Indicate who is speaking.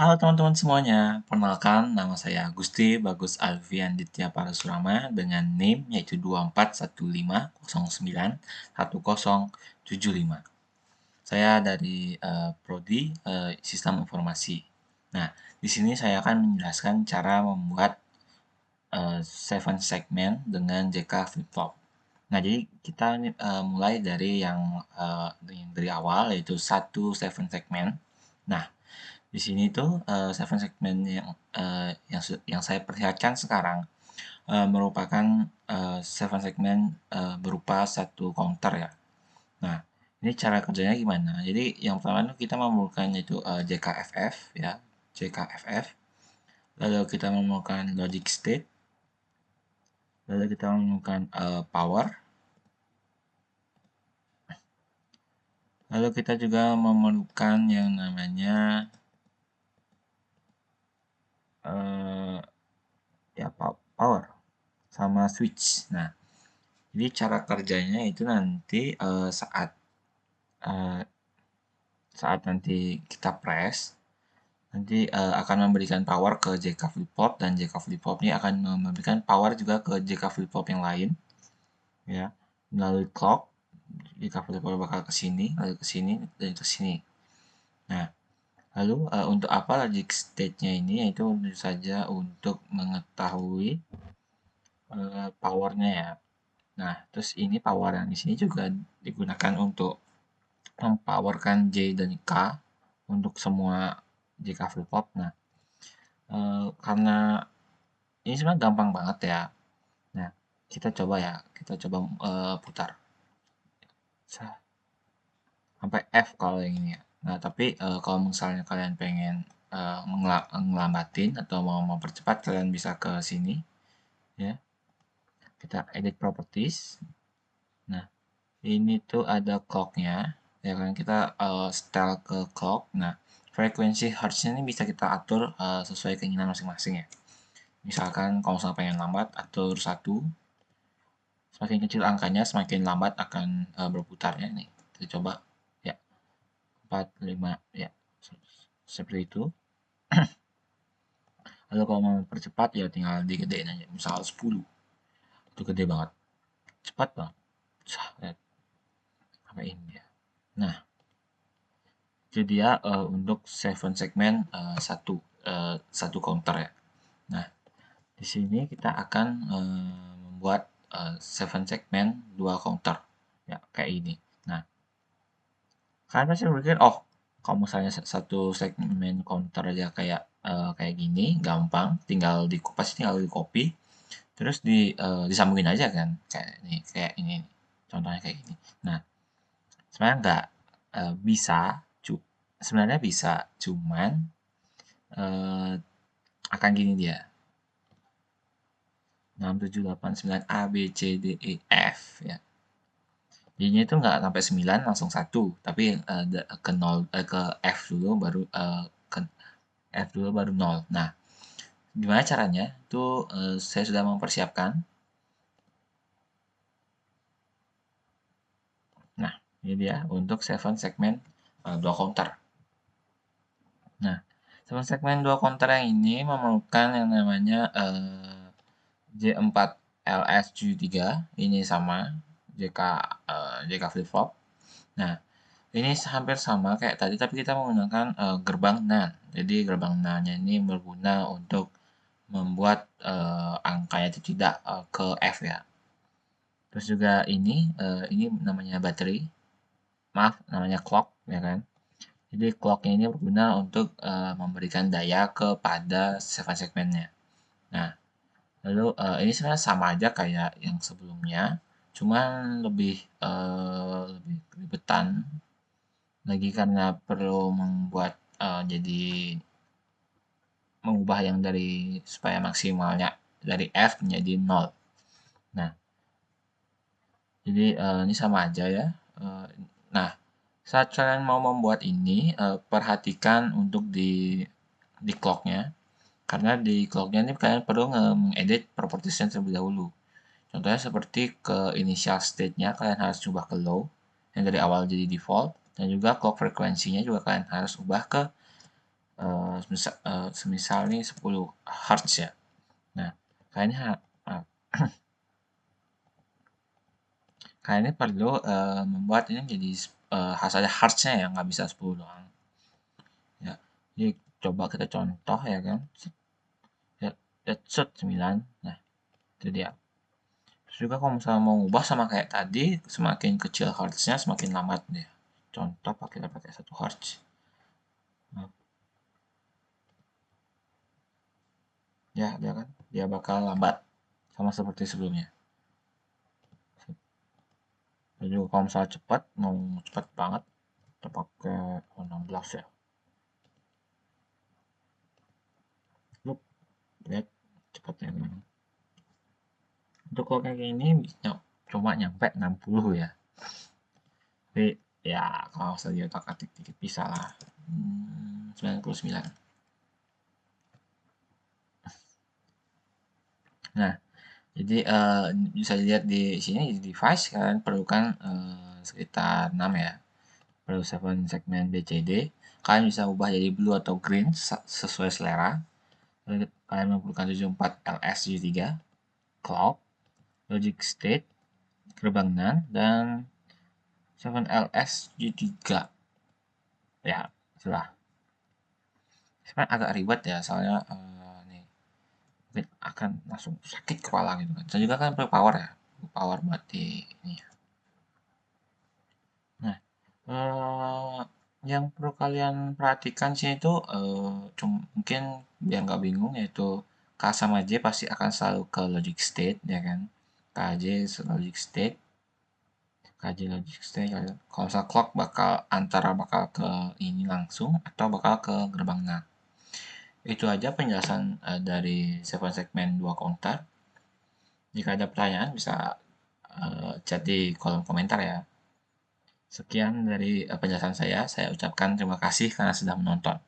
Speaker 1: Halo teman-teman semuanya, perkenalkan nama saya Gusti Bagus Alfian Ditya Parasurama dengan NIM yaitu 2415091075. Saya dari Prodi Sistem Informasi. Nah, di sini saya akan menjelaskan cara membuat 7 segmen dengan JK Flip-Flop. Nah, jadi kita mulai dari dari awal yaitu satu 7 segmen. Nah, di sini tuh 7 segmen yang saya perlihatkan sekarang merupakan 7 segmen berupa satu counter ya. Nah, ini cara kerjanya gimana? Jadi yang pertama itu kita memerlukan itu JKFF ya, JKFF. Lalu kita memerlukan logic state, lalu kita memerlukan power, lalu kita juga memerlukan yang namanya eh, ya power sama switch. Nah, jadi cara kerjanya itu nanti eh, saat nanti kita press, nanti akan memberikan power ke JK flip flop dan JK flip flop ini akan memberikan power juga ke JK flip flop yang lain, ya, melalui clock. JK flip flop bakal ke sini, lalu ke sini dan ke sini. Nah, lalu untuk apa logic state-nya ini? Yaitu tentu saja untuk mengetahui powernya ya. Nah, terus ini power yang di sini juga digunakan untuk mempowerkan J dan K untuk semua JK flip flop. Nah, karena ini sebenarnya gampang banget ya. Nah, kita coba putar sampai F kalau yang ini ya. Nah, tapi kalau misalnya kalian pengen ngelambatin atau mau mempercepat, kalian bisa ke sini ya. Kita edit properties. Nah, ini tuh ada clocknya ya kan, kita setel ke clock. Nah, frekuensi hertznya ini bisa kita atur sesuai keinginan masing-masing ya. Misalkan kalau misalnya pengen lambat, atur 1. Semakin kecil angkanya semakin lambat akan berputarnya nih. Kita coba ya, 4 5 ya, seperti itu. Lalu kalau mau percepat ya tinggal digedein aja, misal 10. Itu gede banget, cepat banget. Lihat apa ini ya. Nah, itu dia untuk 7 segmen satu counter ya. Nah, di sini kita akan membuat 7 segmen 2 counter ya, kayak ini. Nah, kalian pasti berpikir, oh, kalau misalnya satu segmen counter aja kayak gini, gampang, tinggal di copy, terus disambungin aja kan, kayak ini, contohnya kayak gini. Nah, sebenarnya nggak bisa, sebenarnya bisa, cuman eh, akan gini dia, 6 7 8 9 A B C D E F ya. Jadinya itu nggak sampai 9 langsung satu, tapi ke 0 ke F dulu baru ke F dulu baru 0. Nah, gimana caranya? Itu saya sudah mempersiapkan. Nah, ini dia untuk 7 segmen 2 counter. Nah, 7 segmen 2 counter yang ini memerlukan yang namanya J4LSG3. Ini sama JK flip flop. Nah, ini hampir sama kayak tadi, tapi kita menggunakan gerbang NAND. Jadi gerbang NAND-nya ini berguna untuk membuat angkanya itu tidak ke F ya. Terus juga ini namanya baterai, maaf, namanya clock ya kan. Jadi clocknya ini berguna untuk memberikan daya kepada 7 segmennya. Nah, lalu ini sebenarnya sama aja kayak yang sebelumnya, cuman lebih ribetan lagi karena perlu jadi mengubah yang dari supaya maksimalnya dari F menjadi 0. Nah, jadi ini sama aja ya. Nah, saat kalian mau membuat ini, perhatikan untuk di clocknya, karena di clocknya ini kalian perlu mengedit propertiesnya terlebih dahulu. Contohnya seperti ke initial state-nya kalian harus ubah ke low, yang dari awal jadi default, dan juga clock frekuensinya juga kalian harus ubah ke semisal nih 10 Hz ya. Nah, kayaknya kayaknya perlu membuat ini menjadi harus ada Hz-nya ya, nggak bisa 10 doang. Ya, jadi coba kita contoh ya kan. Ya, set 9. Nah, itu dia. Terus juga kalau misalnya mau ubah sama kayak tadi, semakin kecil Hz-nya semakin lambat dia. Contoh kita pakai 1 Hz. Nah, ya, dia kan dia bakal lambat sama seperti sebelumnya. Dan juga kalau misalnya cepat, mau cepat banget, kita pakai 16 ya. Look, lihat cepatnya kan. Untuk kalau kayak gini cuma nyampe 60 ya. Tapi ya kalau saya di otak atik dikit bisa lah. 99. Nah, jadi bisa dilihat di sini di device kalian perlukan sekitar 6 ya. Perlu 7 segmen BCD. Kalian bisa ubah jadi blue atau green sesuai selera. Lalu kalian memerlukan 74 LS73 clock, logic state, gerbang NAND, dan 7LS G3. Ya, itulah. Sebenarnya agak ribet ya, soalnya nih mungkin akan langsung sakit kepala gitu kan. Dan juga kan perlu power ya, power buat di ini. Nah, yang perlu kalian perhatikan sih itu mungkin biar nggak bingung yaitu K sama J pasti akan selalu ke logic state ya kan. KJ logic state, KJ logic state. Kalau misalnya clock bakal ke ini langsung atau bakal ke gerbang NAND. Itu aja penjelasan dari 7 segmen 2 counter. Jika ada pertanyaan bisa chat di kolom komentar ya. Sekian dari penjelasan saya. Saya ucapkan terima kasih karena sudah menonton.